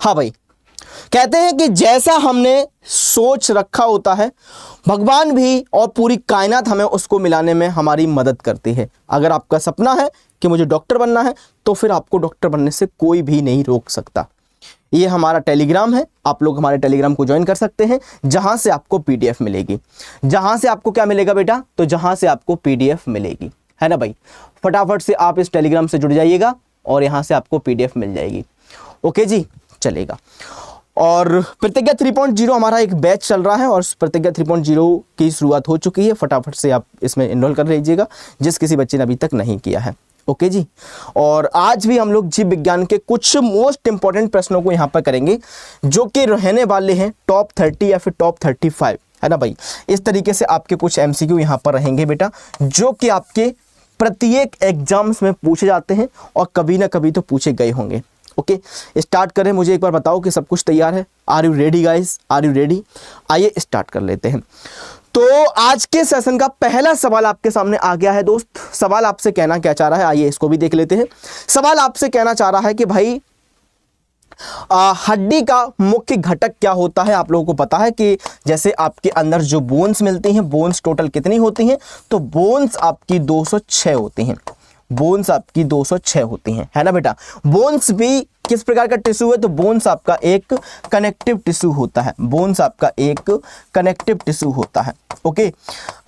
हाँ भाई, कहते हैं कि जैसा हमने सोच रखा होता है, भगवान भी और पूरी कायनात हमें उसको मिलाने में हमारी मदद करती है। अगर आपका सपना है कि मुझे डॉक्टर बनना है, तो फिर आपको डॉक्टर बनने से कोई भी नहीं रोक सकता। ये हमारा टेलीग्राम है, आप लोग हमारे टेलीग्राम को ज्वाइन कर सकते हैं, जहां से आपको पीडीएफ मिलेगी। जहां से आपको क्या मिलेगा बेटा? तो जहां से आपको पीडीएफ मिलेगी, है ना भाई। फटाफट से आप इस टेलीग्राम से जुड़ जाइएगा और यहां से आपको पीडीएफ मिल जाएगी। ओके जी, चलेगा। और प्रतिज्ञा 3.0 हमारा एक बैच चल रहा है और प्रतिज्ञा 3.0 की शुरुआत हो चुकी है। फटाफट से आप इसमें इनरोल कर लीजिएगा जिस किसी बच्चे ने अभी तक नहीं किया है। ओके जी। और आज भी हम लोग जीव विज्ञान के कुछ मोस्ट इंपॉर्टेंट प्रश्नों को यहाँ पर करेंगे, जो कि रहने वाले हैं टॉप 30 या फिर टॉप 35, है ना भाई। इस तरीके से आपके कुछ एमसीक्यू यहाँ पर रहेंगे बेटा, जो कि आपके प्रत्येक एग्जाम्स में पूछे जाते हैं और कभी ना कभी तो पूछे गए होंगे। ओके, स्टार्ट करें। मुझे एक बार बताओ कि सब कुछ तैयार है? Are you ready guys? Are you ready? आइए स्टार्ट कर लेते हैं। तो आज के सेशन का पहला सवाल आपके सामने आ गया है दोस्त। सवाल आपसे कहना क्या चाह रहा है, आइए इसको भी देख लेते हैं। सवाल आपसे कहना चाह रहा है कि भाई हड्डी का मुख्य घटक क्या होता है। आप लोगों को पता है कि जैसे आपके अंदर जो बोन्स मिलती हैं, बोन्स टोटल कितनी होती हैं? तो बोन्स आपकी 206 होती हैं। बोन्स आपकी 206 होती हैं, है ना बेटा। बोन्स भी किस प्रकार का टिश्यू है? तो बोन्स आपका एक कनेक्टिव टिश्यू होता है। बोन्स आपका एक कनेक्टिव टिश्यू होता है। ओके,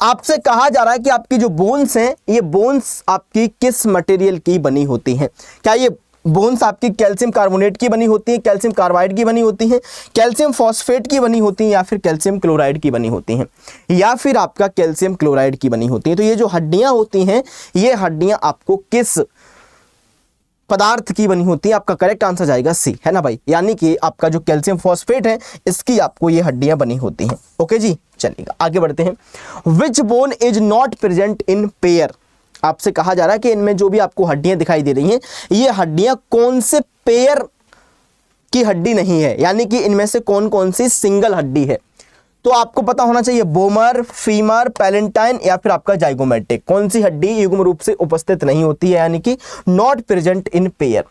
आपसे कहा जा रहा है कि आपकी जो बोन्स हैं, ये बोन्स आपकी किस मटेरियल की बनी होती हैं? क्या ये बोन्स आपकी कैल्शियम कार्बोनेट की बनी होती है, कैल्शियम कार्बाइड की बनी होती है, कैल्शियम फॉस्फेट की बनी होती है, या फिर कैल्शियम क्लोराइड की बनी होती हैं, या फिर आपका कैल्शियम क्लोराइड की बनी होती है? तो ये जो हड्डियां होती हैं, ये हड्डियां आपको किस पदार्थ की बनी होती है? आपका करेक्ट आंसर जाएगा सी, है ना भाई। यानी कि आपका जो कैल्शियम फॉस्फेट है, इसकी आपको ये हड्डियां बनी होती हैं। ओके जी, चलिएगा आगे बढ़ते हैं। Which bone is not present in pair? आपसे कहा जा रहा है कि इनमें जो भी आपको हड्डियां दिखाई दे रही हैं, ये हड्डियां कौन से पेयर की हड्डी नहीं है, यानी कि इनमें से कौन कौन सी सिंगल हड्डी है? तो आपको पता होना चाहिए बोमर, फीमर, पैलेंटाइन या फिर आपका जाइगोमेटिक। कौन सी हड्डी युग्म रूप से उपस्थित नहीं होती है, यानी कि नॉट प्रेजेंट इन पेयर?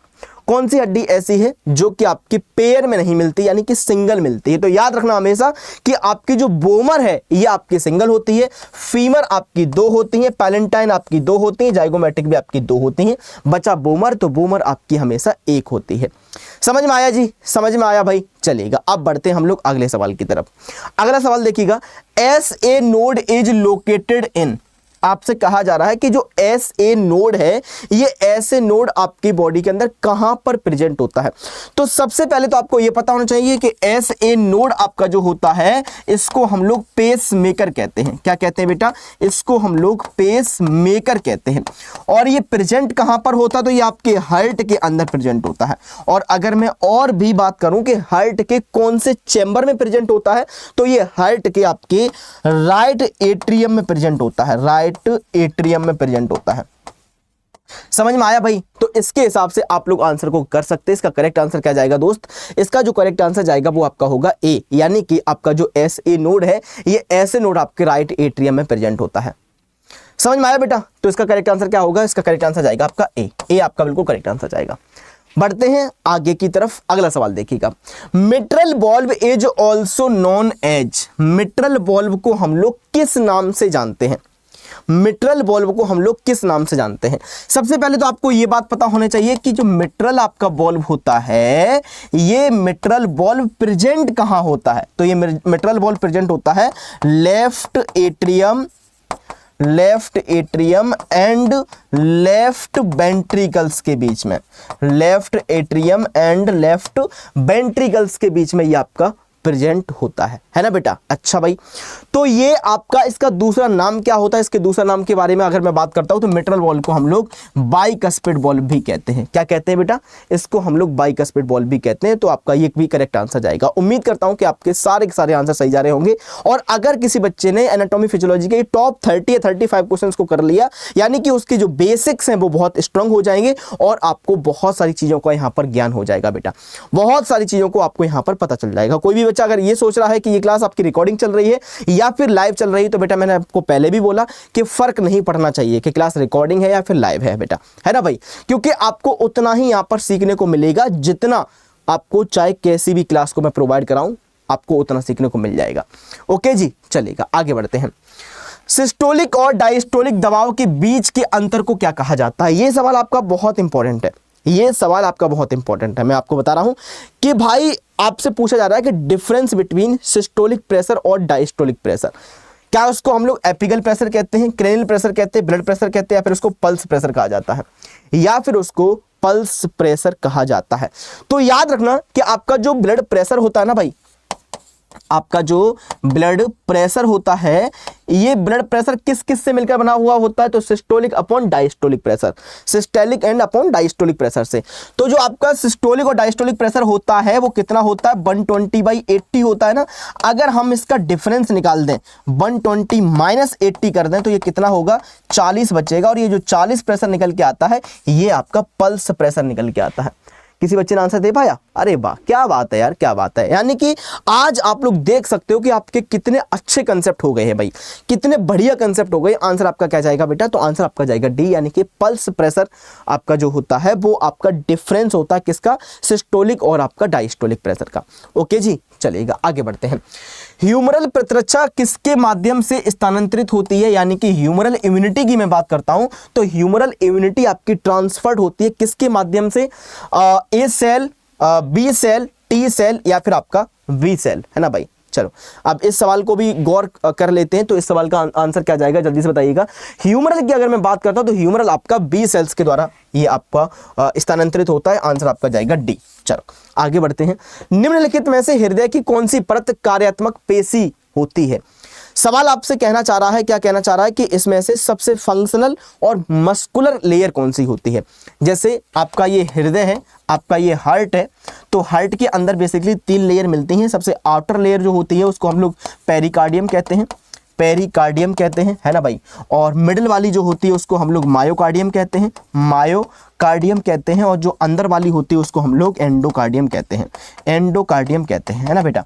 कौन सी हड्डी ऐसी है जो कि आपकी पेयर में नहीं मिलती, यानी कि सिंगल मिलती है? तो याद रखना हमेशा कि आपकी जो बोमर है, ये आपकी सिंगल होती है, फीमर आपकी 2 होती है, पैलेंटाइन आपकी 2 होती है, जाइगोमेटिक भी आपकी 2 होती हैं। बचा बोमर, तो बोमर आपकी हमेशा 1 होती है। समझ में आया जी? समझ में आया भाई? चलेगा, अब बढ़ते हैं हम लोग अगले सवाल की तरफ। अगला सवाल देखिएगा, S A node is located in. आपसे कहा जा रहा है कि जो एस ए नोड है, ये ऐसे नोड आपकी बॉडी के अंदर कहां पर प्रेजेंट होता है? तो सबसे पहले तो आपको ये पता होना चाहिए कि एस ए नोड आपका जो होता है, इसको हम लोग पेस मेकर कहते हैं। क्या कहते हैं बेटा? इसको हम लोग पेस मेकर कहते हैं। और ये प्रेजेंट कहां पर होता है? तो ये आपके हार्ट के अंदर प्रेजेंट होता है। और अगर मैं और भी बात करूं कि हार्ट के कौन से चैम्बर में प्रेजेंट होता है, तो ये हार्ट के आपके राइट एट्रियम में प्रेजेंट होता है। राइट एट्रियम में प्रेजेंट होता है। समझ में आया भाई? तो इसके हिसाब से आप लोग आंसर को कर सकते हैं। इसका करेक्ट आंसर क्या जाएगा दोस्त? इसका जो करेक्ट आंसर जाएगा वो आपका होगा ए, यानी कि आपका जो एस ए नोड है, ये ऐसे नोड आपके राइट एट्रियम में प्रेजेंट होता है। समझ में आया बेटा? तो इसका करेक्ट आंसर क्या होगा? इसका करेक्ट आंसर जाएगा आपका ए। ए आपका बिल्कुल करेक्ट आंसर जाएगा। बढ़ते हैं आगे की तरफ। अगला सवाल देखिएगा, mitral valve is also known as. Mitral valve को हम लोग किस नाम से जानते हैं? मिट्रल बॉल्व को हम लोग किस नाम से जानते हैं? सबसे पहले तो आपको यह बात पता होनी चाहिए कि जो मिट्रल आपका बॉल्व होता है, ये मिट्रल बॉल्व प्रेजेंट कहां होता है? तो ये मिट्रल बॉल्व प्रेजेंट होता है left atrium and left ventricles के बीच में। Left atrium and left ventricles के बीच में ये आपका प्रेजेंट होता है ना बेटा? अच्छा भाई, तो ये आपका इसका दूसरा नाम क्या होता है? इसके दूसरा नाम के बारे में अगर मैं बात करता हूं तो मिट्रल बॉल्व को हम लोग बाइकस्पिड बॉल्व भी कहते हैं। क्या कहते हैं बेटा? इसको हम लोग बाइकस्पिड बॉल्व भी कहते हैं। तो आपका ये भी करेक्ट आंसर जाएगा। उम्मीद करता हूं कि आपके सारे के सारे आंसर सही जा रहे होंगे। और अगर किसी बच्चे ने एनाटॉमी फिजियोलॉजी के टॉप 30 या 35 क्वेश्चंस को कर लिया, यानी कि उसकी जो बेसिक्स हैं वो बहुत स्ट्रांग हो जाएंगे और आपको बहुत सारी चीजों का यहाँ पर ज्ञान हो जाएगा बेटा। बहुत सारी चीजों को आपको यहाँ पर पता चल जाएगा। कोई भी बच्चा अगर ये सोच रहा है कि ये क्लास आपकी रिकॉर्डिंग चल रही है या फिर लाइव चल रही है, तो बेटा मैंने आपको पहले भी बोला कि फर्क नहीं पड़ना चाहिए कि क्लास रिकॉर्डिंग है या फिर लाइव है बेटा, है ना भाई? क्योंकि आपको उतना ही यहां पर सीखने को मिलेगा जितना आपको चाहे कैसी भी क्लास को मैं प्रोवाइड कराऊं, आपको उतना सीखने को मिल जाएगा। ओके जी, चलेगा, आगे बढ़ते हैं। सिस्टोलिक और डायस्टोलिक दबाव के बीच के अंतर को क्या कहा जाता है? ये सवाल आपका बहुत इंपॉर्टेंट है, ये सवाल आपका बहुत इंपॉर्टेंट है। मैं आपको बता रहा हूं कि भाई आपसे पूछा जा रहा है कि डिफरेंस बिटवीन सिस्टोलिक प्रेशर और डायस्टोलिक प्रेशर, क्या उसको हम लोग एपिकल प्रेशर कहते हैं, क्रेनियल प्रेशर कहते हैं, ब्लड प्रेशर कहते हैं, या फिर उसको पल्स प्रेशर कहा जाता है, या फिर उसको पल्स प्रेशर कहा जाता है। तो याद रखना कि आपका जो ब्लड प्रेशर होता है ना भाई, आपका जो ब्लड प्रेशर होता है, ये ब्लड प्रेशर किस किस से मिलकर बना हुआ होता है? तो systolic upon diastolic pressure, systolic and upon diastolic pressure से। तो जो आपका सिस्टोलिक और डायस्टोलिक प्रेशर होता है वो कितना होता है? 120/80 होता है ना। अगर हम इसका डिफरेंस निकाल दें, 120 माइनस 80 कर दें, तो ये कितना होगा? 40 बचेगा। और ये जो 40 प्रेशर निकल के आता है, ये आपका पल्स प्रेशर निकल के आता है। किसी बच्चे ने आंसर दे पाया? अरे वाह, क्या बात है यार, क्या बात है। यानी कि आज आप लोग देख सकते हो कि आपके कितने अच्छे कंसेप्ट हो गए हैं भाई, कितने बढ़िया कंसेप्ट हो गए। आंसर आपका क्या जाएगा बेटा? तो आंसर आपका जाएगा डी, यानी कि पल्स प्रेशर आपका जो होता है वो आपका डिफरेंस होता है किसका? सिस्टोलिक और आपका डायस्टोलिक प्रेशर का। ओके जी, चलेगा, आगे बढ़ते हैं। ह्यूमरल प्रतिरक्षा किसके माध्यम से स्थानांतरित होती है? यानी कि ह्यूमरल इम्यूनिटी की मैं बात करता हूं, तो ह्यूमरल इम्यूनिटी आपकी ट्रांसफर्ड होती है किसके माध्यम से? A cell, B cell, T cell, या फिर आपका वी सेल, है ना भाई। चलो अब इस सवाल को भी गौर कर लेते हैं। तो इस सवाल का आंसर क्या जाएगा, जल्दी से बताइएगा। ह्यूमरल की अगर मैं बात करता हूं तो ह्यूमरल आपका बी सेल्स के द्वारा ये आपका स्थानांतरित होता है। आंसर आपका जाएगा डी। चलो आगे बढ़ते हैं। निम्नलिखित में से हृदय की कौन सी परत कार्यात्मक पेशी होती है? सवाल आपसे कहना चाह रहा है, क्या कहना चाह रहा है कि इसमें से सबसे फंक्शनल और मस्कुलर लेयर कौन सी होती है? जैसे आपका ये हृदय है, आपका ये हार्ट है, तो हार्ट के अंदर बेसिकली 3 लेयर मिलती हैं। सबसे आउटर लेयर जो होती है उसको हम लोग पेरिकार्डियम कहते हैं, पेरिकार्डियम कहते हैं, है ना भाई। और मिडिल वाली जो होती है उसको हम लोग मायोकार्डियम कहते हैं, मायोकार्डियम कहते हैं। और जो अंदर वाली होती है उसको हम लोग एंडोकार्डियम कहते हैं, एंडोकार्डियम कहते हैं, है ना बेटा।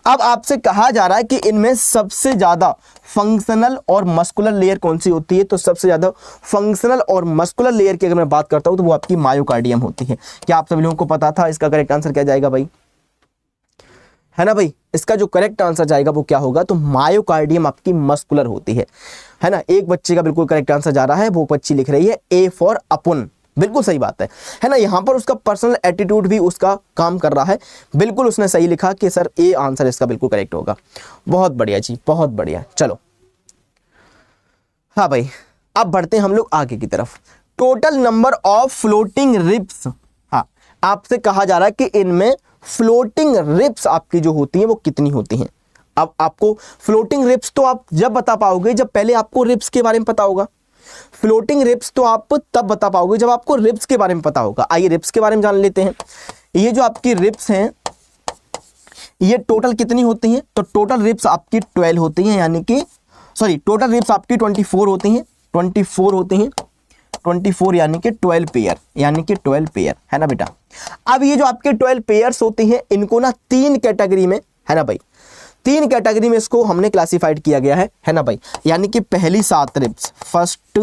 अब आपसे कहा जा रहा है कि इनमें सबसे ज्यादा फंक्शनल और मस्कुलर लेयर कौन सी होती है? तो सबसे ज्यादा फंक्शनल और मस्कुलर लेयर की अगर मैं बात करता हूं तो वो आपकी मायोकार्डियम होती है। क्या आप सभी लोगों को पता था? इसका करेक्ट आंसर क्या जाएगा भाई, है ना भाई। इसका जो करेक्ट आंसर जाएगा वो क्या होगा? तो मायोकार्डियम आपकी मस्कुलर होती है ना। एक बच्चे का बिल्कुल करेक्ट आंसर जा रहा है, वो बच्ची लिख रही है ए फॉर अपुन, बिल्कुल सही बात है ना। यहां पर उसका पर्सनल एटीट्यूड भी उसका काम कर रहा है, बिल्कुल उसने सही लिखा कि सर ए आंसर इसका बिल्कुल करेक्ट होगा। बहुत बढ़िया जी, बहुत बढ़िया। चलो हाँ भाई, अब बढ़ते हैं हम लोग आगे की तरफ। Total number of floating ribs, हाँ आपसे कहा जा रहा है कि इनमें फ्लोटिंग रिब्स आपकी जो होती हैं वो कितनी होती हैं। अब आपको फ्लोटिंग रिब्स तो आप जब बता पाओगे जब पहले आपको रिब्स के बारे में पता होगा। फ्लोटिंग रिब्स तो आप तब बता पाओगे जब आपको रिब्स के बारे में पता होगा। आइए रिब्स के बारे में जान लेते हैं। ये जो आपकी रिब्स हैं ये टोटल कितनी होती हैं? तो टोटल रिब्स आपकी 12 होती हैं, यानी कि सॉरी टोटल रिब्स आपकी 24 होती हैं, 24 होती हैं, 24 यानी कि 12 पेयर, यानी कि 12 पेयर, है ना बेटा। अब ये जो आपके 12 पेयर्स होती हैं इनको ना 3 कैटेगरी में, है ना भाई, 3 कैटेगरी में इसको हमने क्लासिफाइड किया गया है ना भाई। यानी कि पहली 7 रिब्स, फर्स्ट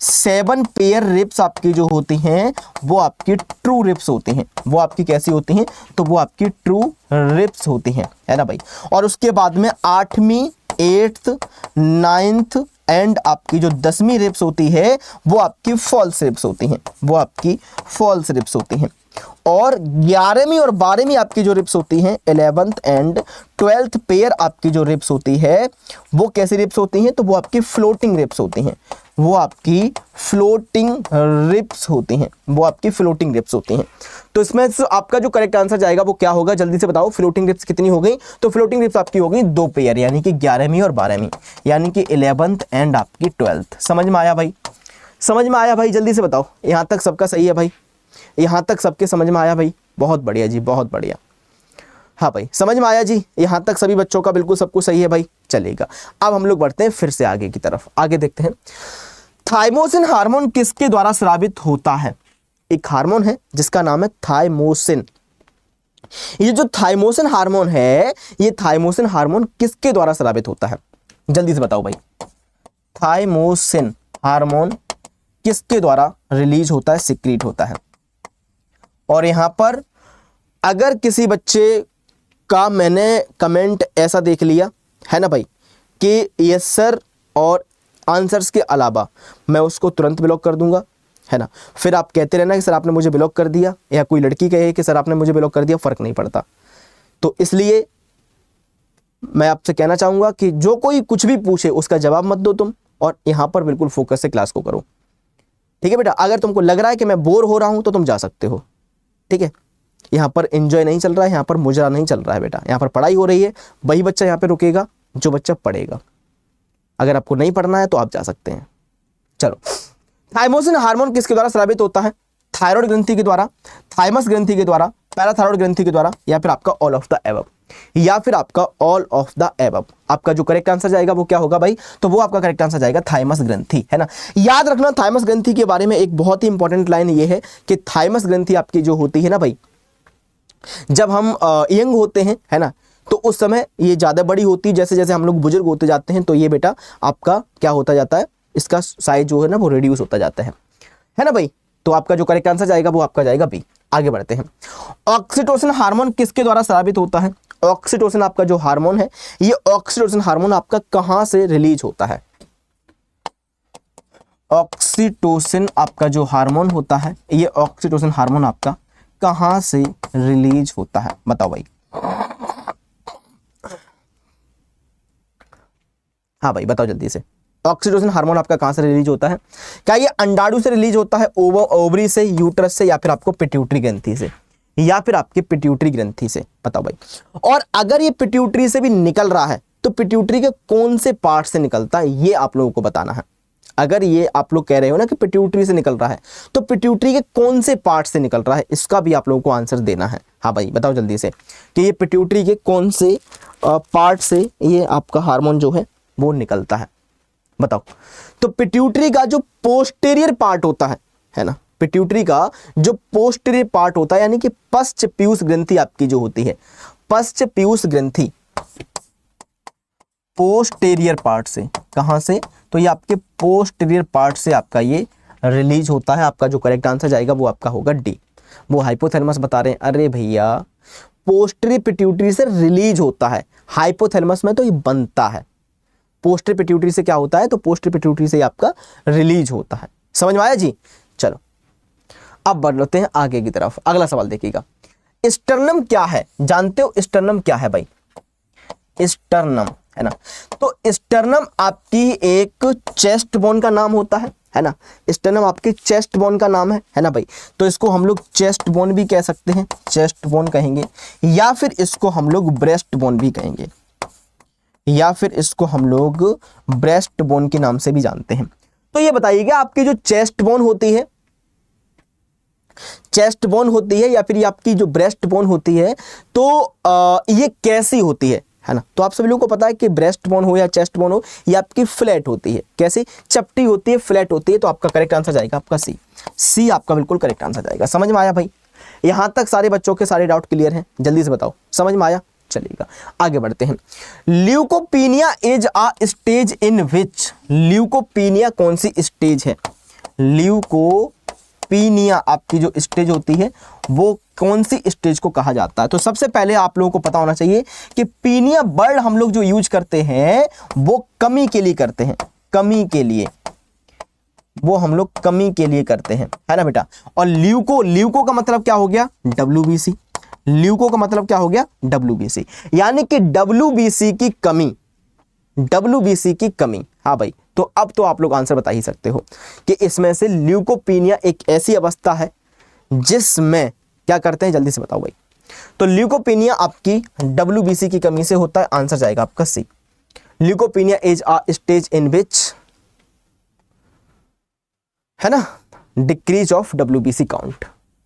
7 पेयर रिब्स आपकी जो होती हैं वो आपकी ट्रू रिब्स होती हैं। वो आपकी कैसी होती हैं? तो वो आपकी ट्रू रिब्स होती हैं, है ना भाई। और उसके बाद में 8वीं 8th 9th एंड आपकी जो 10वीं रिब्स होती है वो आपकी फॉल्स रिब्स होती हैं, वो आपकी फॉल्स रिब्स होती हैं। और 11वीं और 12वीं आपकी जो रिब्स होती हैं 11th एंड 12th पेयर आपकी जो रिब्स होती है वो कैसी रिब्स होती हैं? तो वो आपकी फ्लोटिंग रिब्स होती हैं, वो आपकी फ्लोटिंग रिब्स होती हैं, वो आपकी फ्लोटिंग रिब्स होती हैं। तो इसमें से आपका जो करेक्ट आंसर जाएगा वो क्या होगा, जल्दी से बताओ। फ्लोटिंग रिब्स कितनी हो गई? तो फ्लोटिंग रिब्स आपकी हो गई 2 पेयर, यानी कि 11वीं और 12वीं, यानी कि 11th एंड आपकी 12th। समझ में आया भाई? समझ में आया भाई? जल्दी से बताओ। यहाँ तक सबका सही है भाई? यहाँ तक सबके समझ में आया भाई? बहुत बढ़िया जी, बहुत बढ़िया। हाँ भाई समझ में आया जी, यहाँ तक सभी बच्चों का बिल्कुल सब कुछ सही है भाई। चलेगा, अब हम लोग बढ़ते हैं फिर से आगे की तरफ। आगे देखते हैं थाइमोसिन हार्मोन किसके द्वारा स्रावित होता है? एक हार्मोन है जिसका नाम है थाइमोसिन। ये जो थाइमोसिन हार्मोन है, ये थाइमोसिन हार्मोन किसके द्वारा स्रावित होता है? जल्दी से बताओ भाई। थाइमोसिन हार्मोन किसके द्वारा रिलीज होता है, सिक्रीट होता है? और यहां पर अगर किसी बच्चे का मैंने कमेंट ऐसा देख लिया है ना भाई कि यस सर और आंसर्स के अलावा, मैं उसको तुरंत ब्लॉक कर दूंगा, है ना। फिर आप कहते रहना कि सर आपने मुझे ब्लॉक कर दिया, या कोई लड़की कहे कि सर आपने मुझे ब्लॉक कर दिया, फ़र्क नहीं पड़ता। तो इसलिए मैं आपसे कहना चाहूँगा कि जो कोई कुछ भी पूछे उसका जवाब मत दो तुम, और यहाँ पर बिल्कुल फोकस से क्लास को करो, ठीक है बेटा। अगर तुमको लग रहा है कि मैं बोर हो रहा हूँ तो तुम जा सकते हो, ठीक है। यहाँ पर एंजॉय नहीं चल रहा है, यहाँ पर मुजरा नहीं चल रहा है बेटा, यहाँ पर पढ़ाई हो रही है। वही बच्चा यहाँ पे रुकेगा जो बच्चा पढ़ेगा। अगर आपको नहीं पढ़ना है तो आप जा सकते हैं। चलो, थाइमोसिन हार्मोन किसके द्वारा स्रावित होता है? थायराइड ग्रंथि के द्वारा, थाइमस ग्रंथि के द्वारा, पैराथायराइड ग्रंथि के द्वारा, या फिर आपका ऑल ऑफ द एबव, या फिर आपका ऑल ऑफ द एबव। आपका जो करेक्ट आंसर जाएगा वो क्या होगा भाई? तो वो आपका करेक्ट आंसर जाएगा थाइमस ग्रंथि, है ना। याद रखना थाइमस ग्रंथि के बारे में एक बहुत ही इंपॉर्टेंट लाइन ये है कि थाइमस ग्रंथि आपकी जो होती है ना भाई, जब हम यंग होते हैं, है ना, तो उस समय ये ज़्यादा बड़ी होती है। जैसे जैसे हम लोग बुजुर्ग होते जाते हैं तो ये बेटा आपका क्या होता जाता है, इसका साइज जो है ना वो रिड्यूस होता जाता है ना भाई। तो आपका जो करेक्ट आंसर जाएगा वो आपका जाएगा बी। आगे बढ़ते हैं। ऑक्सीटोसिन हार्मोन किसके द्वारा स्रावित होता है? ऑक्सीटोसिन आपका जो हार्मोन है, ये ऑक्सीटोसिन हार्मोन आपका कहां से रिलीज होता है? ऑक्सीटोसिन आपका जो हार्मोन होता है, ये ऑक्सीटोसिन हार्मोन आपका कहां से रिलीज होता है? बताओ भाई। हाँ भाई बताओ जल्दी से। ऑक्सीटोसिन हार्मोन आपका कहां से रिलीज होता है? क्या ये अंडाणु से रिलीज होता है, ओवरी से, यूट्रस से, या फिर आपको पिट्यूटरी ग्रंथि से, या फिर आपके पिट्यूटरी ग्रंथि से? बताओ भाई। और अगर ये पिट्यूटरी से भी निकल रहा है तो पिट्यूटरी के कौन से पार्ट से निकलता है, ये आप लोगों को बताना है। अगर ये आप लोग कह रहे हो ना कि पिट्यूटरी से निकल रहा है, तो पिट्यूटरी के कौन से पार्ट से निकल रहा है, इसका भी आप लोगों को आंसर देना है। हाँ भाई बताओ जल्दी से कि ये पिट्यूटरी के कौन से पार्ट से ये आपका हार्मोन जो है वो निकलता है, बताओ। तो पिट्यूटरी का जो पोस्टीरियर पार्ट होता है ना, पिट्यूटरी का जो पोस्टीरियर पार्ट होता है, यानी कि पश्च पीयूष ग्रंथि आपकी जो होती है, पश्च पीयूष ग्रंथि पोस्टीरियर पार्ट से, कहां से? तो ये आपके पोस्टीरियर पार्ट से आपका ये रिलीज होता है। आपका जो करेक्ट आंसर जाएगा वो आपका होगा डी। वो हाइपोथैलेमस बता रहे हैं, अरे भैया पोस्टीरियर पिट्यूटरी से रिलीज होता है, हाइपोथैलेमस में तो ये बनता है। पोस्टीरियर पिट्यूटरी से क्या होता है? तो पोस्टीरियर पिट्यूटरी से आपका रिलीज होता है। समझ में आया जी? चलो अब बढ़ते हैं आगे की तरफ। अगला सवाल देखिएगा, स्टर्नम क्या है? जानते हो स्टर्नम क्या है भाई? स्टर्नम, है ना। तो स्टर्नम आपकी एक चेस्ट बोन का नाम होता है ना। स्टर्नम आपके चेस्ट बोन का नाम है ना भाई। तो इसको हम लोग चेस्ट बोन भी कह सकते हैं, चेस्ट बोन कहेंगे, या फिर इसको हम लोग ब्रेस्ट बोन भी कहेंगे, या फिर इसको हम लोग ब्रेस्ट बोन के नाम से भी जानते हैं। तो ये बताइएगा आपकी जो चेस्ट बोन होती है, चेस्ट बोन होती है, या फिर ये आपकी जो ब्रेस्ट बोन होती है, तो ये कैसी होती है ना। तो आप सभी लोगों को पता है कि ब्रेस्ट बोन हो या चेस्ट बोन हो, ये आपकी फ्लैट होती है। कैसी? चपटी होती है, फ्लैट होती है। तो आपका करेक्ट आंसर जाएगा आपका सी। सी आपका बिल्कुल करेक्ट आंसर जाएगा। समझ में आया भाई? यहां तक सारे बच्चों के सारे डाउट क्लियर हैं? जल्दी से बताओ, समझ में आया? चलिएगा आगे बढ़ते हैं। Leucopenia is a stage in which, leucopenia कौन सी स्टेज है? ल्यूकोपीनिया आपकी जो स्टेज होती है वो कौन सी स्टेज को कहा जाता है? तो सबसे पहले आप लोगों को पता होना चाहिए कि पीनिया वर्ड हम लोग जो यूज करते हैं वो कमी के लिए करते हैं, कमी के लिए, वो हम लोग कमी के लिए करते हैं, है ना बेटा। और ल्यूको, ल्यूको का मतलब क्या हो गया? WBC। ल्यूको का मतलब क्या हो गया? WBC, यानी कि WBC की कमी, WBC की कमी। हाँ भाई, तो अब तो आप लोग आंसर बता ही सकते हो कि इसमें से ल्यूकोपीनिया एक ऐसी अवस्था है जिसमें क्या करते हैं, जल्दी से बताओ भाई। तो ल्यूकोपीनिया आपकी WBC की कमी से होता है। आंसर जाएगा आपका सी। ल्यूकोपीनिया इज अ स्टेज इन विच, है ना, डिक्रीज ऑफ WBC काउंट।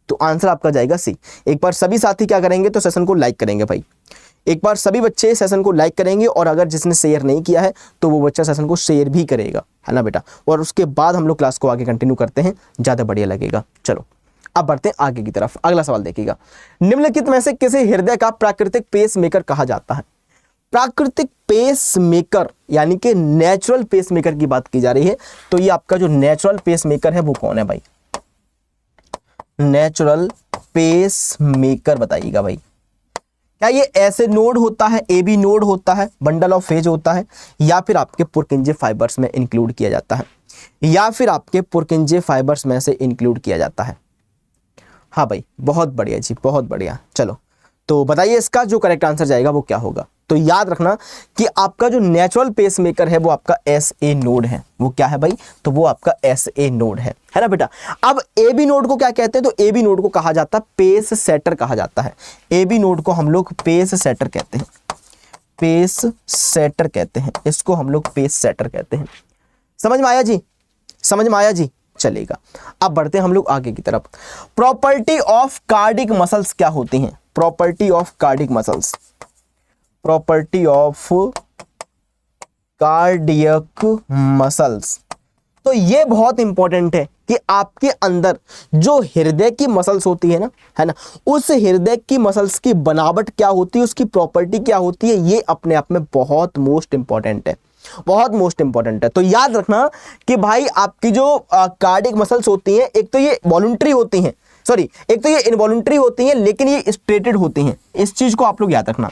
तो आंसर आपका जाएगा सी। एक बार सभी साथी क्या करेंगे, तो सेशन को लाइक करेंगे भाई। एक बार सभी बच्चे सेशन को लाइक करेंगे, और अगर जिसने शेयर नहीं किया है तो वो बच्चा सेशन को शेयर भी करेगा, है ना बेटा। और उसके बाद हम लोग क्लास को आगे कंटिन्यू करते हैं, ज़्यादा बढ़िया लगेगा। चलो अब बढ़ते हैं आगे की तरफ। अगला सवाल देखिएगा, निम्नलिखित में से किसे हृदय का प्राकृतिक पेस मेकर कहा जाता है? प्राकृतिक पेस मेकर यानी कि नेचुरल पेस मेकर की बात की जा रही है। तो ये आपका जो नेचुरल पेस मेकर है वो कौन है भाई? नेचुरल पेस मेकर बताइएगा भाई। क्या ये ऐसे नोड होता है, ए बी नोड होता है, बंडल ऑफ फेज होता है, या फिर आपके पुरकिंजे फाइबर्स में इंक्लूड किया जाता है, या फिर आपके पुरकिंजे फाइबर्स में से इंक्लूड किया जाता है? हाँ भाई, बहुत बढ़िया जी, बहुत बढ़िया। चलो तो बताइए इसका जो करेक्ट आंसर जाएगा वो क्या होगा। तो याद रखना कि आपका जो नेचुरल पेस मेकर है वो आपका एस ए नोड है। वो क्या है भाई? तो वो आपका एस ए नोड है ना बेटा। अब ए बी नोड को क्या कहते हैं? तो ए बी नोड को कहा जाता है पेस सेटर कहा जाता है। ए बी नोड को हम लोग पेस सेटर कहते हैं, पेस सेटर कहते हैं, इसको हम लोग पेस सेटर कहते हैं। समझ में आया जी? समझ में आया जी? चलेगा। अब बढ़ते हैं हम लोग आगे की तरफ। प्रॉपर्टी ऑफ कार्डिक मसल्स क्या होती हैं? Property of cardiac muscles, property of cardiac muscles. तो ये बहुत इंपॉर्टेंट है कि आपके अंदर जो हृदय की मसल्स होती है ना, उस हृदय की मसल्स की बनावट क्या होती है, उसकी प्रॉपर्टी क्या होती है, ये अपने आप में बहुत मोस्ट इंपॉर्टेंट है, बहुत मोस्ट इंपॉर्टेंट है। तो याद रखना कि भाई आपकी जो कार्डियक मसल्स होती हैं, एक तो ये वॉलंटरी होती हैं, सॉरी एक तो ये इनवॉलंटरी होती हैं, लेकिन ये स्ट्रेटेड होती हैं। इस चीज को आप लोग याद रखना,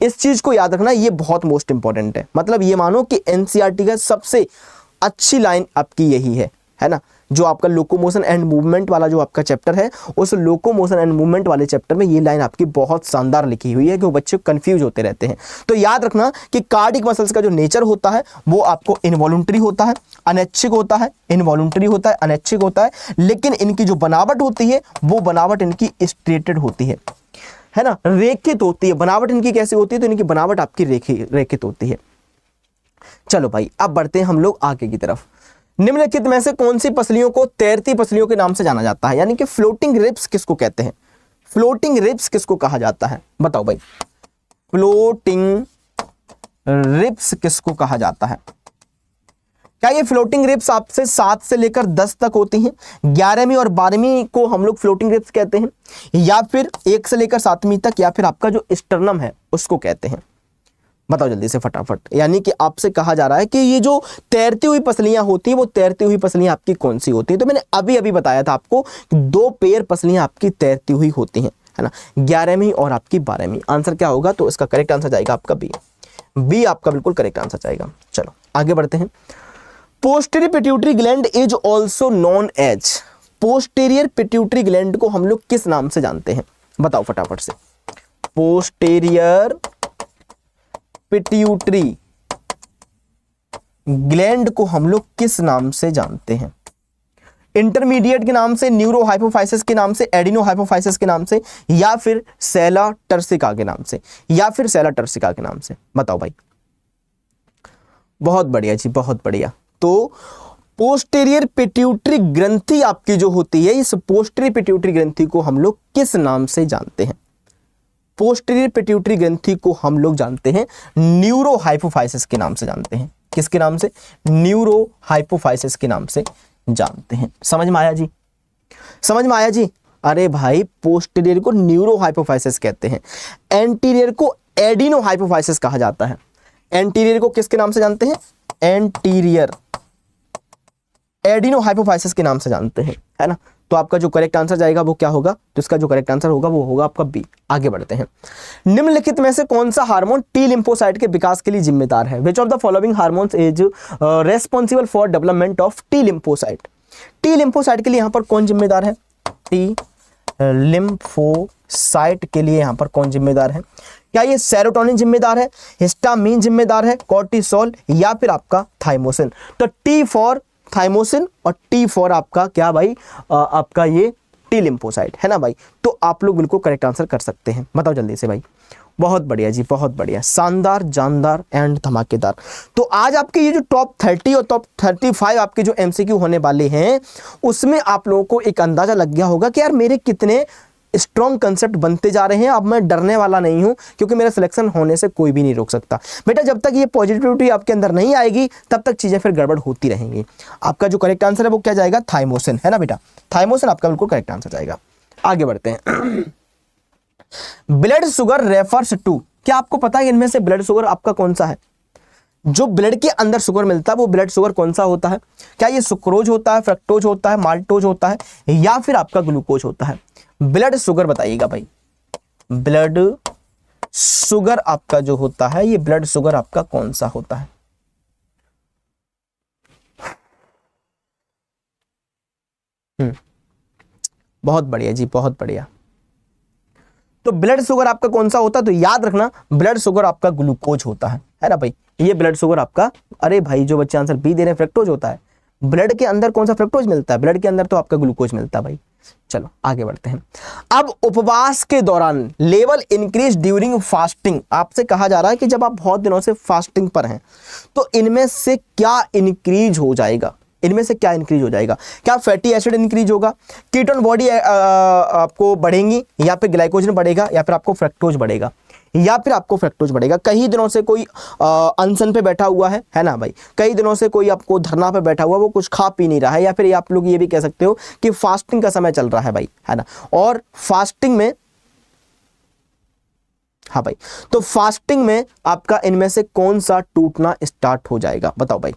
इस चीज को याद रखना, ये बहुत मोस्ट इंपॉर्टेंट है। मतलब ये मानो कि एनसीईआरटी का सबसे अच्छी लाइन आपकी यही है ना। जो आपका लोकोमोशन एंड मूवमेंट वाला जो आपका चैप्टर है, उस लोकोमोशन एंड मूवमेंट वाले चैप्टर में ये लाइन आपकी बहुत शानदार लिखी हुई है कि वो बच्चे कंफ्यूज होते रहते हैं। तो याद रखना कि कार्डिक मसल्स का जो नेचर होता है वो आपको इनवॉलंटरी होता है, अनैच्छिक होता है, इनवॉलंटरी होता है, अनैच्छिक होता है, लेकिन इनकी जो बनावट होती है वो बनावट इनकी स्ट्रेटेड होती है ना, रेखित होती है। बनावट इनकी कैसी होती है? तो इनकी बनावट आपकी रेखित होती है। चलो भाई, अब बढ़ते हैं हम लोग आगे की तरफ। निम्नलिखित में से कौन सी पसलियों को तैरती पसलियों के नाम से जाना जाता है? यानी कि फ्लोटिंग रिब्स किसको कहते हैं? फ्लोटिंग रिब्स किसको कहा जाता है? बताओ भाई, फ्लोटिंग रिब्स किसको कहा जाता है? क्या ये फ्लोटिंग रिब्स आपसे 7 से लेकर 10 तक होती हैं? 11वीं और 12वीं को हम लोग फ्लोटिंग रिब्स कहते हैं, या फिर 1 से लेकर 7वीं तक, या फिर आपका जो स्टर्नम है उसको कहते हैं? बताओ जल्दी से फटाफट। यानी कि आपसे कहा जा रहा है कि ये जो तैरती हुई पसलियां होती हैं वो तैरती हुई पसलियां आपकी कौन सी होती हैं? तो मैंने अभी अभी बताया था आपको कि 2 पेयर पसलियां आपकी तैरती हुई होती हैं, है ना, 11वीं और आपकी 12वीं। आंसर क्या होगा? तो इसका करेक्ट आंसर जाएगा आपका बी। बी आपका बिल्कुल करेक्ट आंसर जाएगा। चलो आगे बढ़ते हैं। Posterior pituitary gland is also known as, posterior pituitary gland को हम लोग किस नाम से जानते हैं? बताओ फटाफट से। पोस्टीरियर पिट्यूटरी ग्लैंड को हम लोग किस नाम से जानते हैं? इंटरमीडिएट के नाम से, न्यूरो हाइपोफाइसिस के नाम से, एडिनो हाइपोफाइसिस के नाम से, या फिर सेला टर्सिका के नाम से, या फिर सेला टर्सिका के नाम से? बताओ भाई। बहुत बढ़िया जी, बहुत बढ़िया। तो पोस्टीरियर पिट्यूटरी ग्रंथि आपकी जो होती है, इस पोस्टीरियर पिट्यूटरी ग्रंथि को हम लोग किस नाम से जानते हैं? पोस्टीरियर पिट्यूटरी ग्रंथि को हम लोग जानते हैं न्यूरो हाइपोफाइसिस के नाम से जानते हैं। किसके नाम से? न्यूरो हाइपोफाइसिस के नाम से जानते हैं। समझ में आया जी? समझ में आया जी? अरे भाई, पोस्टीरियर को न्यूरो हाइपोफाइसिस कहते हैं, एंटीरियर को एडिनो हाइपोफाइसिस कहा जाता है। एंटीरियर को किसके नाम से जानते हैं? एंटीरियर एडिनो हाइपोफाइसिस के नाम से जानते हैं, है ना। तो आपका जो करेक्ट आंसर जाएगा वो क्या होगा? तो इसका जो करेक्ट आंसर होगा वो होगा आपका बी। आगे बढ़ते हैं। निम्नलिखित में से कौन सा हार्मोन टी लिम्फोसाइट के विकास के लिए जिम्मेदार है? Which of the following hormones is responsible for development of T lymphocyte? T lymphocyte के लिए यहाँ पर कौन जिम्मेदार है? टी लिम्फोसाइट के लिए यहाँ पर कौन जिम्मेदार है? क्या ये सेरोटोनिन जिम्मेदार है, हिस्टामिन जिम्मेदार है, कोर्टिसोल, या फिर आपका थाइमोसिन? तो टी फॉर थाइमोसिन और टी फॉर आपका क्या भाई? आपका ये टी लिम्फोसाइट, है ना भाई। तो आप लोग बिल्कुल करेक्ट आंसर कर सकते हैं। बताओ जल्दी से भाई। बहुत बढ़िया जी, बहुत बढ़िया, शानदार, जानदार एंड धमाकेदार। तो आज आपके ये जो टॉप 30 और टॉप 35 आपके जो एमसीक्यू होने वाले हैं, उसमें आप लोगों को एक अंदाजा लग गया होगा कि यार मेरे कितने स्ट्रॉन्ग कंसेप्ट बनते जा रहे हैं। अब मैं डरने वाला नहीं हूं, क्योंकि मेरा सिलेक्शन होने से कोई भी नहीं रोक सकता। बेटा जब तक ये पॉजिटिविटी आपके अंदर नहीं आएगी तब तक चीजें फिर गड़बड़ होती रहेंगी। आपका जो करेक्ट आंसर है वो क्या जाएगा? थाइमोसिन, है ना बेटा। थाइमोसिन आपका बिल्कुल करेक्ट आंसर जाएगा। आगे बढ़ते हैं। ब्लड शुगर रेफर्स टू, क्या आपको पता है इनमें से ब्लड शुगर आपका कौन सा है? जो ब्लड के अंदर शुगर मिलता है वो ब्लड शुगर कौन सा होता है? क्या ये सुक्रोज होता है, फ्रक्टोज होता है, माल्टोज होता है, या फिर आपका ग्लूकोज होता है? ब्लड शुगर बताइएगा भाई। ब्लड शुगर आपका जो होता है, ये ब्लड शुगर आपका कौन सा होता है? बहुत बढ़िया जी, बहुत बढ़िया। तो ब्लड शुगर आपका कौन सा होता है? तो याद रखना ब्लड शुगर आपका ग्लूकोज होता है ना भाई। ये ब्लड शुगर आपका, अरे भाई जो बच्चे आंसर बी दे रहे हैं फ्रक्टोज होता है। ब्लड के अंदर कौन सा फ्रक्टोज मिलता है? ब्लड के अंदर तो आपका ग्लूकोज मिलता है भाई। चलो आगे बढ़ते हैं। अब उपवास के दौरान लेवल इंक्रीज ड्यूरिंग फास्टिंग, आपसे कहा जा रहा है कि जब आप बहुत दिनों से फास्टिंग पर हैं तो इनमें से क्या इंक्रीज हो जाएगा? इनमें से क्या इंक्रीज हो जाएगा? क्या फैटी एसिड इंक्रीज होगा, कीटोन बॉडी आपको बढ़ेंगी, या फिर ग्लाइकोजन बढ़ेगा, या फिर आपको फ्रक्टोज बढ़ेगा, या फिर आपको फ्रक्टोज बढ़ेगा? कई दिनों से कोई अनशन पे बैठा हुआ है ना भाई, कई दिनों से कोई आपको धरना पे बैठा हुआ, वो कुछ खा पी नहीं रहा है, या फिर आप लोग ये भी कह सकते हो कि फास्टिंग का समय चल रहा है भाई, है ना। और फास्टिंग में, हाँ भाई, तो फास्टिंग में आपका इनमें से कौन सा टूटना स्टार्ट हो जाएगा? बताओ भाई,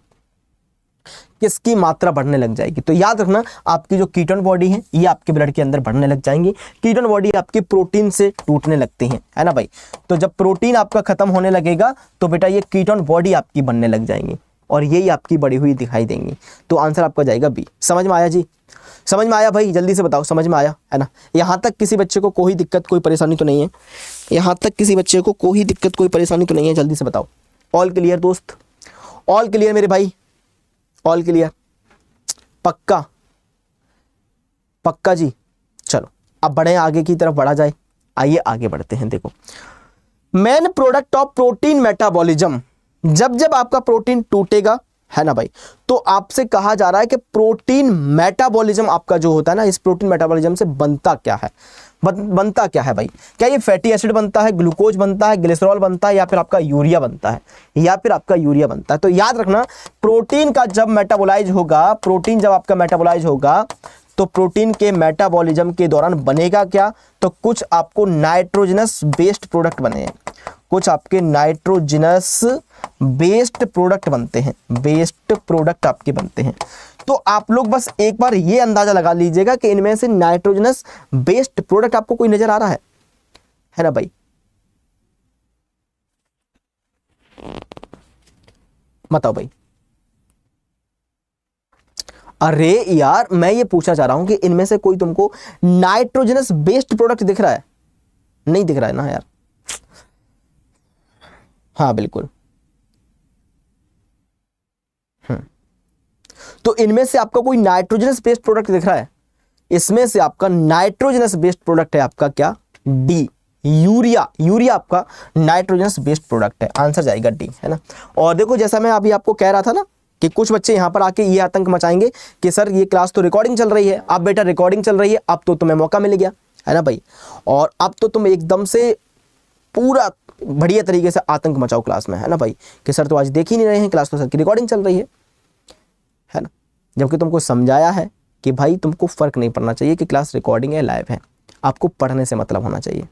किसकी मात्रा बढ़ने लग जाएगी? तो याद रखना आपकी जो कीटोन बॉडी है ये आपके ब्लड के अंदर बढ़ने लग जाएंगी। कीटोन बॉडी आपकी प्रोटीन से टूटने लगती है ना भाई। तो जब प्रोटीन आपका खत्म होने लगेगा तो बेटा ये कीटोन बॉडी आपकी बनने लग जाएंगी और यही आपकी बड़ी हुई दिखाई देंगी। तो आंसर आपका जाएगा बी। समझ में आया जी? समझ में आया भाई? जल्दी से बताओ, समझ में आया है ना? यहाँ तक किसी बच्चे को कोई दिक्कत कोई परेशानी तो नहीं है? यहाँ तक किसी बच्चे को कोई दिक्कत कोई परेशानी तो नहीं है? जल्दी से बताओ। ऑल क्लियर दोस्त? ऑल क्लियर मेरे भाई? All clear? पक्का? पक्का जी। चलो अब बढ़े आगे की तरफ, बढ़ा जाए। आइए आगे बढ़ते हैं। देखो, main product of protein metabolism, जब जब आपका प्रोटीन टूटेगा है ना भाई, तो आपसे कहा जा रहा है कि प्रोटीन मेटाबॉलिज्म आपका जो होता है ना, इस प्रोटीन मेटाबॉलिज्म से बनता क्या है? बनता क्या है भाई? क्या ये फैटी एसिड बनता है, ग्लूकोज बनता है, ग्लिसरॉल बनता है, या फिर आपका यूरिया बनता है, या फिर आपका यूरिया बनता है? तो याद रखना प्रोटीन का जब मेटाबोलाइज होगा, प्रोटीन जब आपका मेटाबोलाइज होगा तो प्रोटीन के मेटाबॉलिज्म के दौरान बनेगा क्या? तो कुछ आपको नाइट्रोजनस बेस्ड प्रोडक्ट बने हैं, कुछ आपके नाइट्रोजनस बेस्ड प्रोडक्ट बनते हैं, बेस्ड प्रोडक्ट आपके बनते हैं। तो आप लोग बस एक बार ये अंदाजा लगा लीजिएगा कि इनमें से नाइट्रोजनस बेस्ड प्रोडक्ट आपको कोई नजर आ रहा है ना भाई? बताओ भाई। अरे यार मैं ये पूछना चाह रहा हूं कि इनमें से कोई तुमको नाइट्रोजनस बेस्ड प्रोडक्ट दिख रहा है? नहीं दिख रहा है ना यार? हाँ बिल्कुल। तो इनमें से आपका कोई नाइट्रोजनस बेस्ड प्रोडक्ट दिख रहा है? इसमें से आपका नाइट्रोजनस बेस्ड प्रोडक्ट है आपका क्या? D, urea. यूरिया आपका नाइट्रोजनस बेस्ड प्रोडक्ट है। आंसर जाएगा डी, है ना। और देखो जैसा मैं अभी आपको कह रहा था ना कि कुछ बच्चे यहां पर आके ये आतंक मचाएंगे कि सर ये क्लास तो रिकॉर्डिंग चल रही है। अब बेटा रिकॉर्डिंग चल रही है, अब तो तुम्हें मौका मिल गया, है ना भाई। और अब तो तुम एकदम से पूरा बढ़िया तरीके से आतंक मचाओ क्लास में, है ना भाई, कि सर तो आज देख ही नहीं रहे हैं, क्लास तो सर की रिकॉर्डिंग चल रही है ना। जबकि तुमको समझाया है कि भाई तुमको फर्क नहीं पड़ना चाहिए कि क्लास रिकॉर्डिंग है लाइव है, आपको पढ़ने से मतलब होना चाहिए।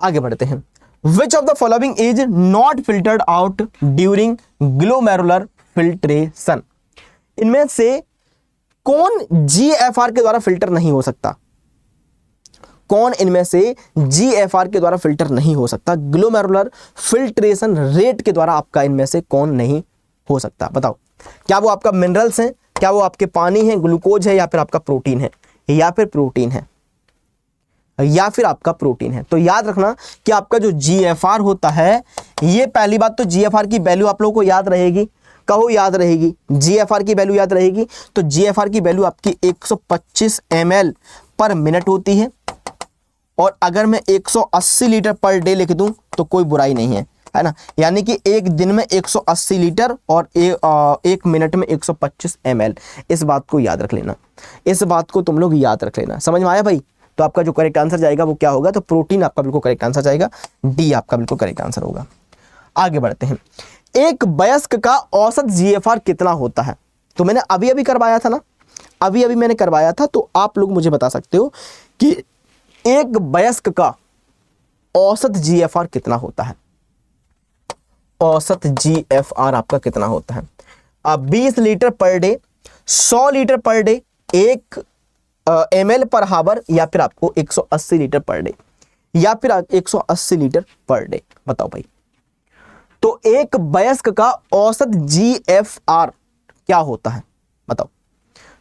आगे बढ़ते हैं। Which of the following is not filtered out during glomerular filtration, इनमें से कौन GFR के द्वारा फिल्टर नहीं हो सकता? कौन इनमें से GFR के द्वारा फिल्टर नहीं हो सकता? ग्लोमेरुलर फिल्ट्रेशन रेट के द्वारा आपका इनमें से कौन नहीं हो सकता? बताओ। क्या वो आपका मिनरल्स हैं, क्या वो आपके पानी है, ग्लूकोज है, या फिर आपका प्रोटीन है, या फिर प्रोटीन है, या फिर आपका प्रोटीन है? तो याद रखना कि आपका जो GFR होता है, ये पहली बात तो GFR की वैल्यू आप लोगों को याद रहेगी। कहो याद रहेगी? GFR की वैल्यू याद रहेगी। तो GFR की वैल्यू आपकी 125 ml पर मिनट होती है। और अगर मैं 180 लीटर पर डे लिख दूं तो कोई बुराई नहीं है ना। यानी कि एक दिन में 180 लीटर और एक मिनट में 125 ml। इस बात को याद रख लेना, इस बात को तुम लोग याद रख लेना। समझ में आया भाई? तो आपका जो करेक्ट आंसर जाएगा वो क्या होगा? तो प्रोटीन आपका बिल्कुल करेक्ट आंसर जाएगा, डी आपका बिल्कुल करेक्ट आंसर होगा। आगे बढ़ते हैं। एक वयस्क का औसत GFR कितना होता है? तो मैंने अभी अभी करवाया था ना, अभी अभी मैंने करवाया था। तो आप लोग मुझे बता सकते हो कि एक वयस्क का औसत GFR कितना होता है? औसत GFR आपका कितना होता है? अब 20 litre per day, 100 litre per day, 1 ml पर हावर, या फिर आपको 180 लीटर पर डे, या फिर 180 लीटर पर डे। बताओ भाई, तो एक वयस्क का औसत GFR क्या होता है? बताओ।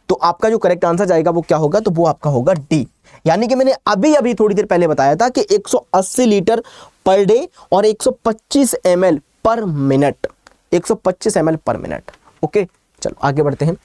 तो आपका जो करेक्ट आंसर जाएगा वो क्या होगा? तो वो आपका होगा डी। यानी कि मैंने अभी अभी थोड़ी देर पहले बताया था कि 180 लीटर पर डे और 125 ml पर मिनट, 125 ml पर मिनट। ओके, चलो आगे बढ़ते हैं।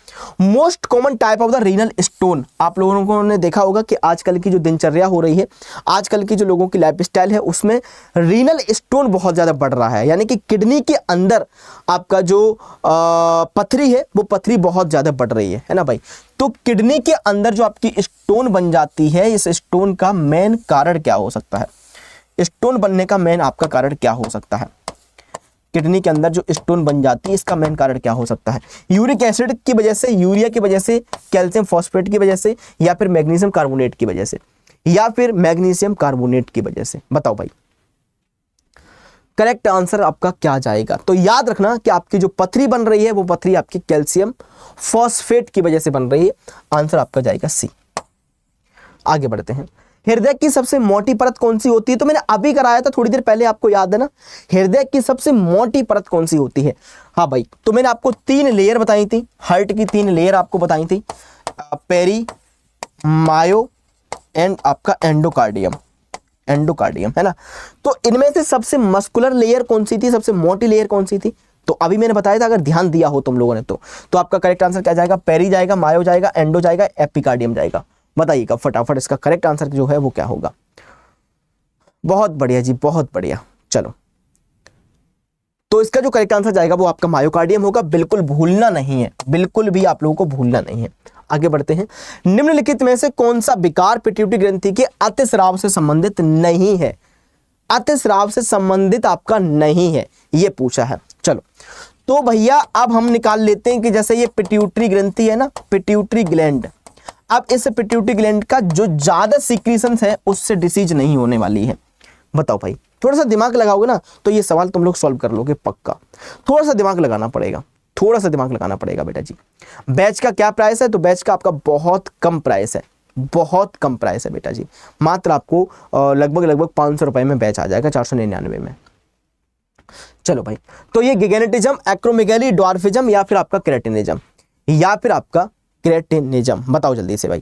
Most common type of the renal stone. आप लोगों ने देखा होगा कि आजकल की जो दिनचर्या हो रही है, आजकल की जो लोगों की लाइफस्टाइल है, उसमें रीनल स्टोन बहुत ज़्यादा बढ़ रहा है। यानी कि किडनी के अंदर आपका जो पथरी है, वो पथरी बहुत ज़्यादा बढ़ रही है ना भाई। तो किडनी के अंदर जो आपकी स्टोन बन जाती है, इस स्टोन का मेन कारण क्या हो सकता है? स्टोन बनने का मेन आपका कारण क्या हो सकता है? किडनी के अंदर जो स्टोन बन जाती है, इसका मेन कारण क्या हो सकता है? यूरिक एसिड की वजह से, यूरिया की वजह से, कैल्शियम फॉस्फेट की वजह से, या फिर मैग्नीशियम कार्बोनेट की वजह से, या फिर मैग्नीशियम कार्बोनेट की वजह से? बताओ भाई, करेक्ट आंसर आपका क्या जाएगा? तो याद रखना कि आपकी जो पथरी बन रही है, वो पथरी आपकी कैल्शियम फॉस्फेट की वजह से बन रही है। आंसर आपका जाएगा सी। आगे बढ़ते हैं। हृदय की सबसे मोटी परत कौन सी होती है? तो मैंने अभी कराया था थोड़ी देर पहले, आपको याद है ना? हृदय की सबसे मोटी परत कौन सी होती है? हाँ भाई, तो मैंने आपको 3 लेयर बताई थी, हार्ट की 3 लेयर आपको बताई थी, पेरी, मायो एंड आपका एंडोकार्डियम। एंडोकार्डियम है ना। तो इनमें से सबसे मस्कुलर लेयर कौन सी थी, सबसे मोटी लेयर कौन सी थी? तो अभी मैंने बताया था, अगर ध्यान दिया हो तुम लोगों ने तो आपका करेक्ट आंसर क्या जाएगा? पेरी जाएगा, मायो जाएगा, एंडो जाएगा, एपिकार्डियम जाएगा। बताइएगा फटाफट, इसका करेक्ट आंसर जो है वो क्या होगा? बहुत बढ़िया जी, बहुत बढ़िया। चलो, तो इसका जो करेक्ट आंसर जाएगा वो आपका मायोकार्डियम होगा। बिल्कुल भूलना नहीं है, बिल्कुल भी आप लोगों को भूलना नहीं है। आगे बढ़ते हैं। निम्नलिखित में से कौन सा विकार पिट्यूटरी ग्रंथि के अतिस्राव से संबंधित नहीं है? अतिस्राव से संबंधित आपका नहीं है, ये पूछा है। चलो, तो भैया अब हम निकाल लेते हैं कि जैसे ये पिट्यूटरी ग्रंथि है ना, पिट्यूटरी ग्लैंड, अब इस पिट्यूटरी ग्लैंड का जो ज्यादा सीक्रेशंस है, उससे डिसीज नहीं होने वाली है। बताओ भाई, थोड़ा सा दिमाग लगाओगे ना तो ये सवाल तुम लोग सॉल्व कर लोगे पक्का। थोड़ा सा दिमाग लगाना पड़ेगा, थोड़ा सा दिमाग लगाना पड़ेगा बेटा जी। बैच का क्या प्राइस है? तो बैच का आपका बहुत कम प्राइस है, बहुत कम प्राइस है बेटा जी। मात्र आपको लगभग 500 रुपए में बैच आ जाएगा, 499 में। चलो भाई, तो ये गिगेनेटिज्म, एक्रोमेगाली, ड्वार्फिज्म, या फिर आपका क्रेटिनिज्म, या फिर आपका क्रेटिनिज्म? बताओ जल्दी से भाई।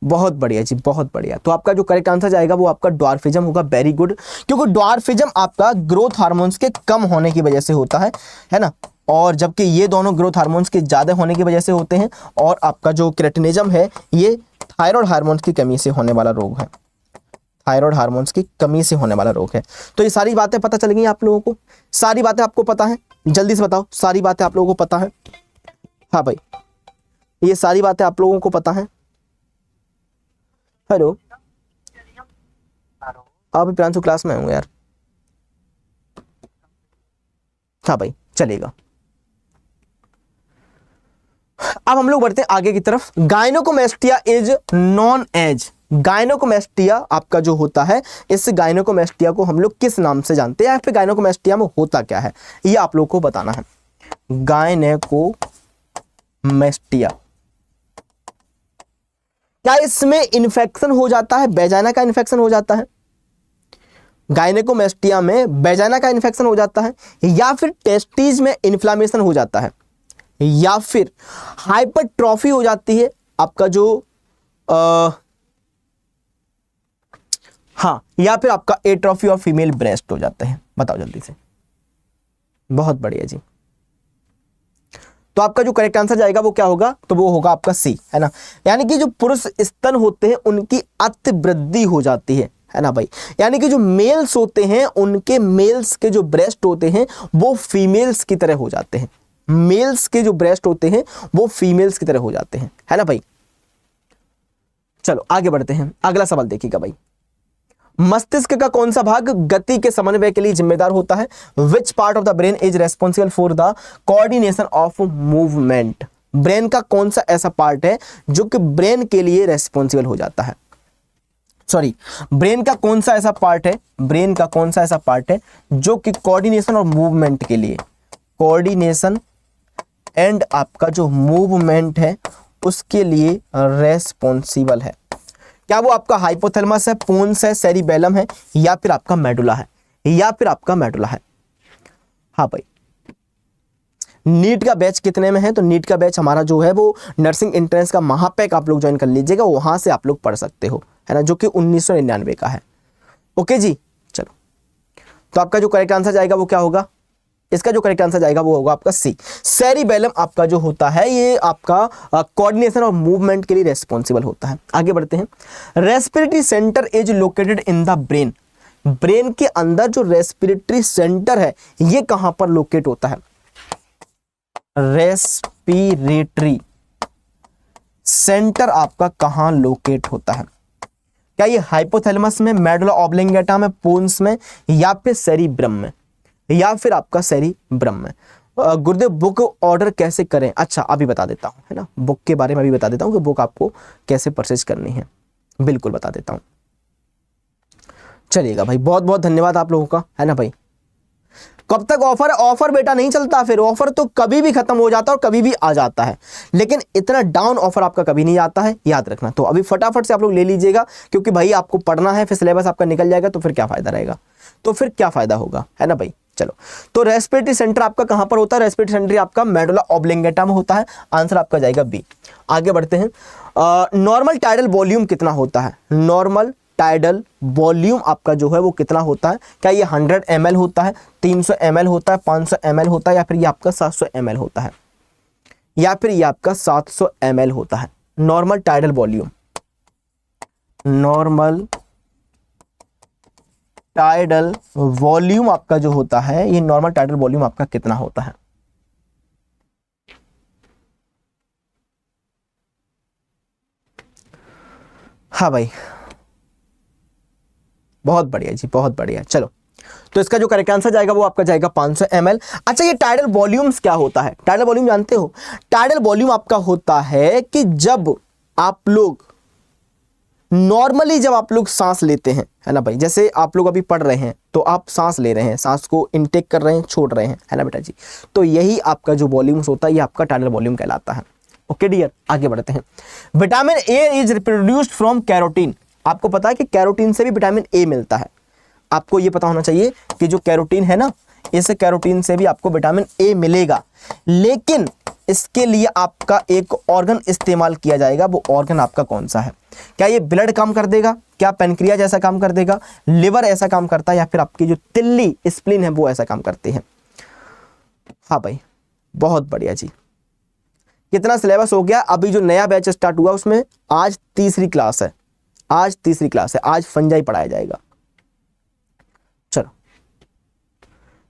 बहुत बढ़िया जी, बहुत बढ़िया। तो आपका जो करेक्ट आंसर जाएगा वो आपका ड्वार्फिज्म होगा। वेरी गुड, क्योंकि ड्वार्फिज्म आपका ग्रोथ हार्मोन्स के कम होने की वजह से होता है ना, और जबकि ये दोनों ग्रोथ हार्मोन्स के ज्यादा होने की वजह से होते हैं। और आपका जो क्रेटिनिज्म है, ये थायराइड हार्मोन्स की कमी से होने वाला रोग है, थायराइड हार्मोन्स की कमी से होने वाला रोग है। तो ये सारी बातें पता चल गई आप लोगों को? सारी बातें आपको पता है? जल्दी से बताओ, सारी बातें आप लोगों को पता है? हाँ भाई, ये सारी बातें आप लोगों को पता है? हेलो, आप प्रांशु क्लास में हूँ यार। हाँ भाई, चलेगा। अब हम लोग बढ़ते हैं आगे की तरफ। Gynaecomastia is known as, gynaecomastia आपका जो होता है, इस गायनोकोमेस्टिया को हम लोग किस नाम से जानते हैं, या फिर गायनोकोमेस्टिया में होता क्या है, ये आप लोग को बताना है। गायनोकोमेस्टिया, क्या इसमें इन्फेक्शन हो जाता है, वेजाइना का इन्फेक्शन हो जाता है? गायनेकोमेस्टिया में वेजाइना का इन्फेक्शन हो जाता है, या फिर टेस्टिस में इन्फ्लामेशन हो जाता है, या फिर हाइपरट्रॉफी हो जाती है आपका जो हाँ, या फिर आपका एट्रोफी ऑफ फीमेल ब्रेस्ट हो जाते हैं? बताओ जल्दी से। बहुत बढ़िया जी। तो आपका जो करेक्ट आंसर जाएगा वो क्या होगा? तो वो होगा आपका सी, है ना। यानी कि जो पुरुष स्तन होते हैं उनकी अति वृद्धि हो जाती है ना भाई। यानी कि जो मेल्स होते हैं, उनके मेल्स के जो ब्रेस्ट होते हैं वो फीमेल्स की तरह हो जाते हैं, मेल्स के जो ब्रेस्ट होते हैं वो फीमेल्स की तरह हो जाते हैं, है ना भाई। चलो आगे बढ़ते हैं, अगला सवाल देखिएगा भाई। मस्तिष्क का कौन सा भाग गति के समन्वय के लिए जिम्मेदार होता है? Which part of the brain is responsible for the coordination of movement? Brain का कौन सा ऐसा पार्ट है जो कि ब्रेन के लिए रेस्पॉन्सिबल हो जाता है? सॉरी, ब्रेन का कौन सा ऐसा पार्ट है, ब्रेन का कौन सा ऐसा पार्ट है जो कि कोऑर्डिनेशन और मूवमेंट के लिए, कोऑर्डिनेशन एंड आपका जो मूवमेंट है उसके लिए रेस्पॉन्सिबल है? क्या वो आपका हाइपोथैलेमस है, पोन्स है, सेरिबेलम है, या फिर आपका मेडुला है, या फिर आपका मेडुला है? हाँ भाई, नीट का बैच कितने में है? तो नीट का बैच हमारा जो है वो नर्सिंग एंट्रेंस का महापैक आप लोग ज्वाइन कर लीजिएगा, वहां से आप लोग पढ़ सकते हो, है ना, जो कि 1999 का है। ओके जी, चलो, तो आपका जो करेक्ट आंसर जाएगा वो क्या होगा? इसका जो करेक्ट आंसर जाएगा वो होगा आपका सी। सेरिबेलम आपका जो होता है ये आपका कोऑर्डिनेशन और मूवमेंट के लिए रेस्पॉन्सिबल होता है। आगे बढ़ते हैं। Respiratory centre is located in the brain. Brain के अंदर जो रेस्पिरेटरी सेंटर है ये कहां पर लोकेट होता है? रेस्पिरेटरी सेंटर आपका कहां लोकेट होता है? क्या ये हाइपोथैलेमस में, मेडुला ऑब्लिंगेटा में, पोन्स में, या फिर सेरिब्रम में, या फिर आपका सेरिब्रम में? गुरुदेव बुक ऑर्डर कैसे करें? अच्छा, अभी बता देता हूं, है ना, बुक के बारे में अभी बता देता हूं कि बुक आपको कैसे परचेज करनी है, बिल्कुल बता देता हूं। चलिएगा भाई, बहुत बहुत धन्यवाद आप लोगों का, है ना भाई। कब तक ऑफर? ऑफर बेटा नहीं चलता, फिर ऑफर तो कभी भी खत्म हो जाता है और कभी भी आ जाता है, लेकिन इतना डाउन ऑफर आपका कभी नहीं आता है, याद रखना। तो अभी फटाफट से आप लोग ले लीजिएगा, क्योंकि भाई आपको पढ़ना है, फिर सिलेबस आपका निकल जाएगा तो फिर क्या फायदा रहेगा, तो फिर क्या फायदा होगा, है ना भाई। चलो, तो रेस्पिरेटरी सेंटर आपका कहां पर होता है? रेस्पिरेटरी सेंटर आपका मेडुला ऑब्लिंगेटा में होता है, आंसर आपका जाएगा बी। आगे बढ़ते हैं। नॉर्मल टाइडल वॉल्यूम कितना होता है? नॉर्मल टाइडल वॉल्यूम आपका जो है वो कितना होता है? क्या ये 100 ml होता है, 300 ml होता है, 500 ml होता है, या फिर ये आपका 700 ml होता है, या फिर ये आपका 700 ml होता है? Normal tidal volume, normal tidal volume आपका जो होता है, ये नॉर्मल टाइडल वॉल्यूम आपका कितना होता है? हाँ भाई, बहुत बढ़िया जी, बहुत बढ़िया। चलो, तो इसका जो करेक्ट आंसर जाएगा वो आपका जाएगा 500 ml। अच्छा, ये टाइडल वॉल्यूम्स क्या होता है? टाइडल वॉल्यूम जानते हो? टाइडल वॉल्यूम आपका होता है कि जब आप लोग नॉर्मली जब आप लोग सांस लेते हैं, है ना भाई, जैसे आप लोग अभी पढ़ रहे हैं तो आप सांस ले रहे हैं, सांस को इनटेक कर रहे हैं, छोड़ रहे हैं, है ना बेटा जी, तो यही आपका जो वॉल्यूम्स होता है ये आपका टाइडल वॉल्यूम कहलाता है। ओके डियर, आगे बढ़ते हैं। Vitamin A is produced from carotene. आपको पता है कि कैरोटीन से भी विटामिन ए मिलता है। आपको ये पता होना चाहिए कि जो कैरोटीन है ना, इस कैरोटीन से भी आपको विटामिन ए मिलेगा, लेकिन इसके लिए आपका एक ऑर्गन इस्तेमाल किया जाएगा। वो ऑर्गन आपका कौन सा है? क्या ये ब्लड काम कर देगा? क्या पेनक्रियाज ऐसा काम कर देगा? लिवर ऐसा काम करता है? या फिर आपकी जो तिल्ली स्प्लीन है वो ऐसा काम करती है? हाँ भाई, बहुत बढ़िया जी। कितना सिलेबस हो गया? अभी जो नया बैच स्टार्ट हुआ उसमें आज तीसरी क्लास है, आज तीसरी क्लास है, आज फंजाई पढ़ाया जाएगा। चलो,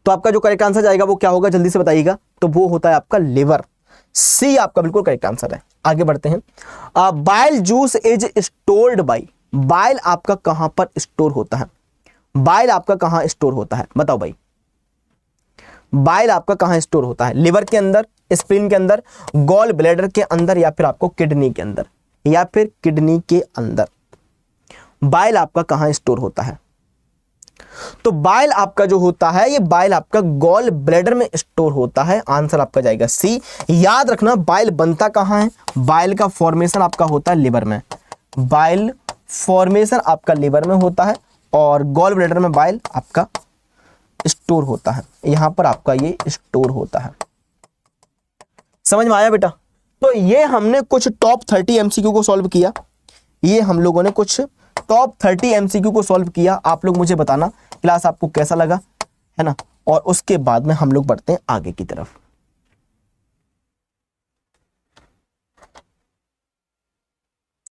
तो आपका जो करेक्ट आंसर जाएगा वो क्या होगा, जल्दी से बताइएगा। तो वो होता है आपका लिवर, सी आपका बिल्कुल करेक्ट आंसर है। आगे बढ़ते हैं। Bile juice is stored by. Bile आपका कहां पर स्टोर होता है? बाइल आपका कहां स्टोर होता है, बताओ भाई। बाइल आपका कहां स्टोर होता है? लिवर के अंदर, स्प्लीन के अंदर, गॉल ब्लैडर के अंदर, या फिर आपको किडनी के अंदर, या फिर किडनी के अंदर? बाइल आपका कहां स्टोर होता है? तो बाइल आपका जो होता है ये बाइल आपका गॉल ब्लैडर में स्टोर होता है, आंसर आपका जाएगा सी। याद रखना, बाइल बनता कहां है? बाइल का फॉर्मेशन आपका होता है लिवर में, बाइल फॉर्मेशन आपका लिवर में होता है, और गॉल ब्लैडर में बाइल आपका स्टोर होता है, यहां पर आपका ये स्टोर होता है। समझ में आया बेटा? तो ये हमने कुछ टॉप 30 एमसीक्यू को सॉल्व किया, ये हम लोगों ने कुछ टॉप 30 एमसीक्यू को सॉल्व किया। आप लोग मुझे बताना क्लास आपको कैसा लगा, है ना, और उसके बाद में हम लोग बढ़ते हैं आगे की तरफ।